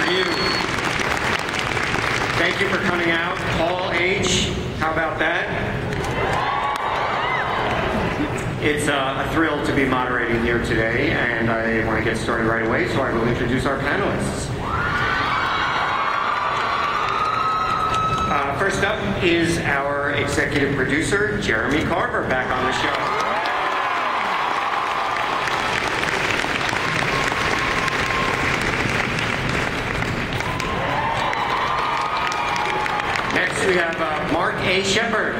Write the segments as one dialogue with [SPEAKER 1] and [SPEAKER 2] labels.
[SPEAKER 1] for you. Thank you for coming out. Paul H., how about that? It's a thrill to be moderating here today, and I want to get started right away, so I will introduce our panelists. First up is our executive producer, Jeremy Carver, back on the show. Next we have Mark A. Shepard.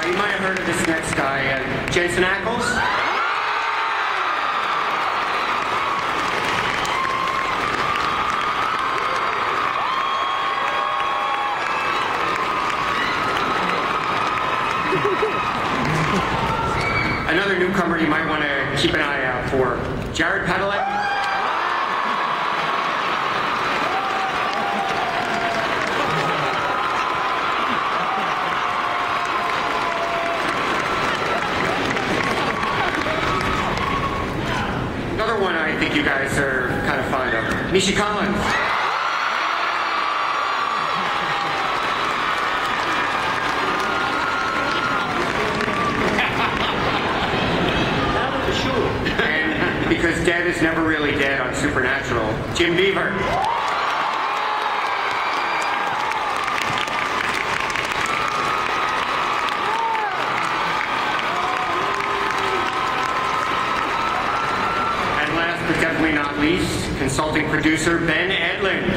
[SPEAKER 1] You might have heard of this next guy, Jensen Ackles. Another newcomer you might want to keep an eye out for, Jared Padalecki. Another one I think you guys are kind of fond of, Misha Collins. And because dead is never really dead on Supernatural, Jim Beaver. But definitely not least, consulting producer Ben Edlund.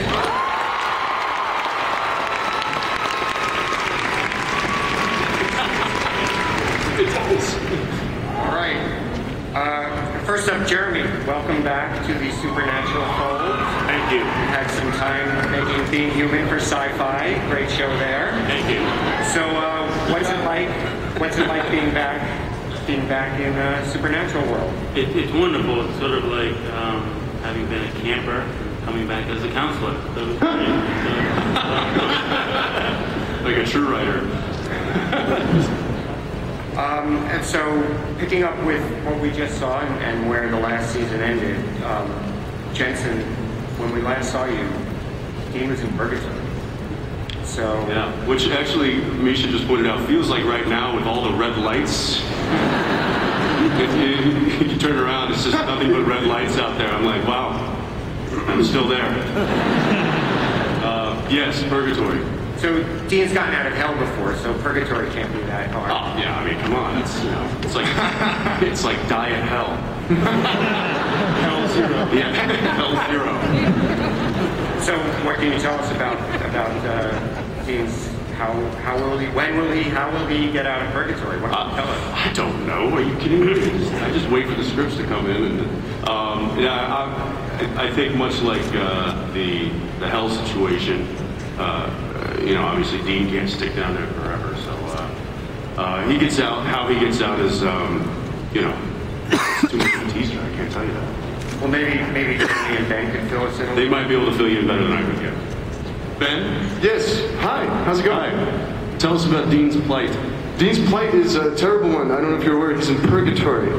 [SPEAKER 1] All right. First up, Jeremy. Welcome back to the Supernatural fold.
[SPEAKER 2] Thank you.
[SPEAKER 1] You had some time making Being Human for Sci-Fi. Great show there.
[SPEAKER 2] Thank you.
[SPEAKER 1] So, what's it like? What's it like being back in the Supernatural world?
[SPEAKER 2] It's wonderful. It's sort of like having been a camper, coming back as a counselor. So it was great. Like a true writer.
[SPEAKER 1] And so, picking up with what we just saw and where the last season ended, Jensen, when we last saw you, Dean was in purgatory. So
[SPEAKER 3] yeah, which actually Misha just pointed out feels like right now with all the red lights. If you turn around, it's just nothing but red lights out there. I'm like, wow, I'm still there. Yes, purgatory.
[SPEAKER 1] So Dean's gotten out of hell before, so purgatory can't be that hard.
[SPEAKER 3] Oh yeah, I mean, come on, it's like diet hell.
[SPEAKER 2] Hell zero.
[SPEAKER 3] Yeah, hell zero.
[SPEAKER 1] So what can you tell us about Dean's? How will he get out of purgatory? What can you tell us?
[SPEAKER 3] I don't know. Are you kidding me? I just wait for the scripts to come in, and yeah, I think much like the hell situation. Obviously Dean can't stick down there forever, so he gets out. How he gets out is, it's too much of a teaser. I can't tell you that.
[SPEAKER 1] Well, maybe Jeremy and Ben could fill us in.
[SPEAKER 3] They might be able to fill you in better than I could get. Ben?
[SPEAKER 4] Yes. Hi. How's it going?
[SPEAKER 3] Hi. Tell us about Dean's plight.
[SPEAKER 4] Dean's plight is a terrible one. I don't know if you're aware. He's in purgatory.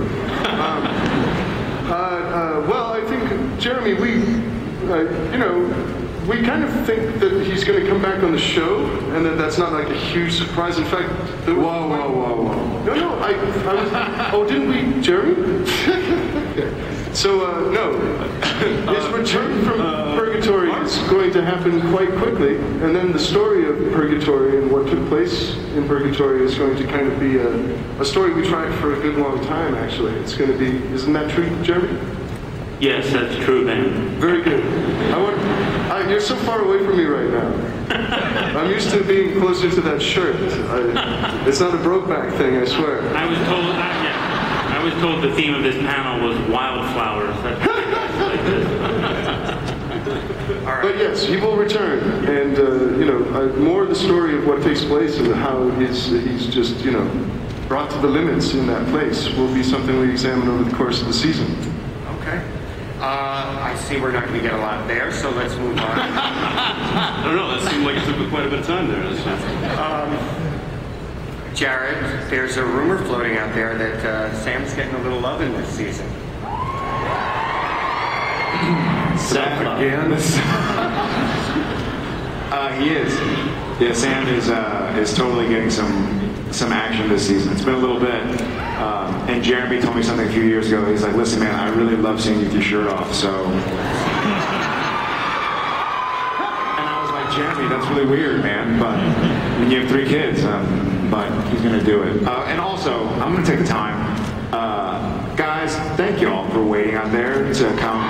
[SPEAKER 4] Well, I think Jeremy, we kind of think that he's going to come back on the show, and that's not like a huge surprise. In fact,
[SPEAKER 3] whoa.
[SPEAKER 4] No, I was. Oh, didn't we, Jeremy? So, no. His return from purgatory is going to happen quite quickly, and then the story of purgatory and what took place in purgatory is going to kind of be a story we tracked for a good long time, actually. It's going to be, isn't that true, Jeremy?
[SPEAKER 2] Yes, that's true, Ben.
[SPEAKER 4] Very good. You're so far away from me right now. I'm used to being closer to that shirt. It's not a Brokeback thing, I swear.
[SPEAKER 2] I was told the theme of this panel was wildflowers. That's like this.
[SPEAKER 1] All right.
[SPEAKER 4] But yes, he will return, and more of the story of what takes place and how he's just brought to the limits in that place will be something we examine over the course of the season.
[SPEAKER 1] Okay. I see we're not going to get a lot there, so let's move on.
[SPEAKER 3] I don't know, that seemed like it took quite a bit of time there.
[SPEAKER 1] Jared, there's a rumor floating out there that Sam's getting a little love in this season.
[SPEAKER 5] Sam
[SPEAKER 6] Again?
[SPEAKER 5] He is. Yeah, Sam is totally getting some action this season. It's been a little bit. And Jeremy told me something a few years ago. He's like, listen, man, I really love seeing you with your shirt off, so. And I was like, Jeremy, that's really weird, man. But you have 3 kids, but he's going to do it. And also, I'm going to take the time. Guys, thank you all for waiting out there to come.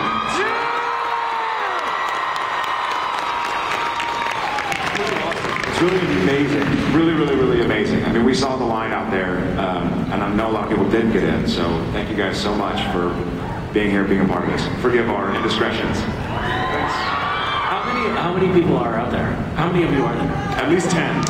[SPEAKER 5] Really amazing. Really, really, really amazing. I mean, we saw the line out there, and I know a lot of people didn't get in, so thank you guys so much for being here, being a part of this. Forgive our indiscretions. Thanks.
[SPEAKER 6] How many people are out there? How many of you are there?
[SPEAKER 5] At least 10.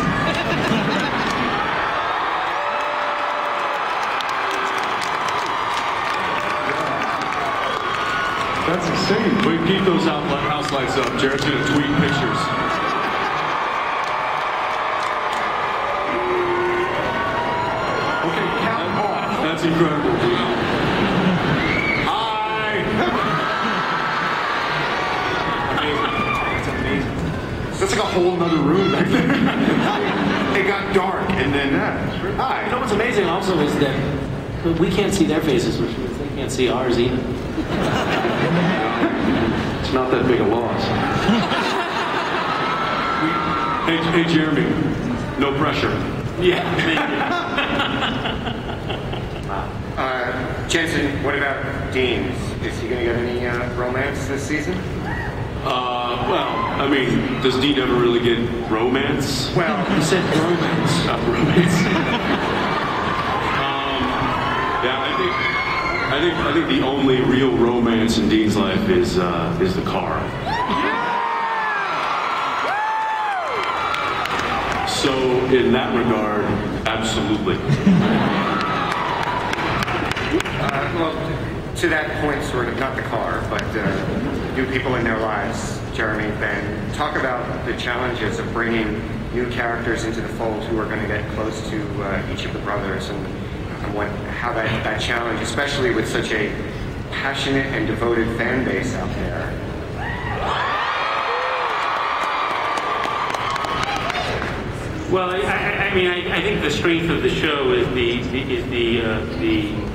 [SPEAKER 3] That's insane. We keep those house lights up. Jared's going to tweet pictures. That's incredible. Hi!
[SPEAKER 5] It's amazing. That's like a whole nother room back there. It got dark, and then, hi.
[SPEAKER 6] You know what's amazing also is that we can't see their faces, which means they can't see ours either.
[SPEAKER 3] It's not that big a loss. Hey, Jeremy, no pressure.
[SPEAKER 6] Yeah.
[SPEAKER 1] Jensen, what about Dean? Is he going to get any romance this season?
[SPEAKER 3] Well, I mean, does Dean ever really get romance?
[SPEAKER 1] Well,
[SPEAKER 6] You said romance.
[SPEAKER 3] Not romance. Yeah, I think the only real romance in Dean's life is the car. So, in that regard, absolutely.
[SPEAKER 1] Well, to that point, sort of, not the car, but new people in their lives, Jeremy, Ben, talk about the challenges of bringing new characters into the fold who are going to get close to each of the brothers, and how that challenge, especially with such a passionate and devoted fan base out there.
[SPEAKER 2] Well, I mean, I think the strength of the show is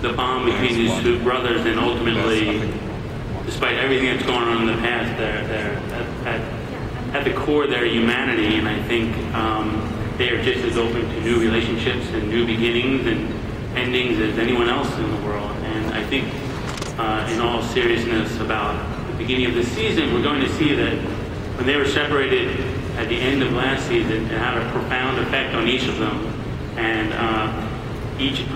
[SPEAKER 2] the bond between these 2 brothers, and ultimately, despite everything that's going on in the past, they're at the core their humanity, and I think they are just as open to new relationships and new beginnings and endings as anyone else in the world. And I think, in all seriousness, about the beginning of the season, we're going to see that when they were separated at the end of last season, it had a profound effect on each of them, and each,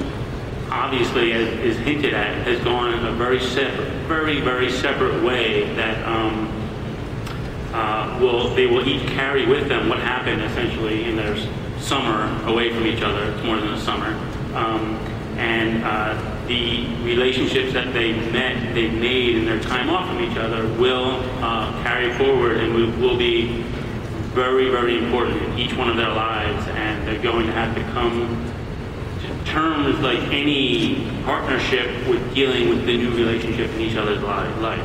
[SPEAKER 2] obviously, as is hinted at, has gone a very separate way that they will each carry with them what happened essentially in their summer away from each other. It's more than a summer, and the relationships that they've made in their time off from each other will carry forward, and will be very, very important in each one of their lives, and they're going to have to come to terms like any partnership with dealing with the new relationship in each other's life.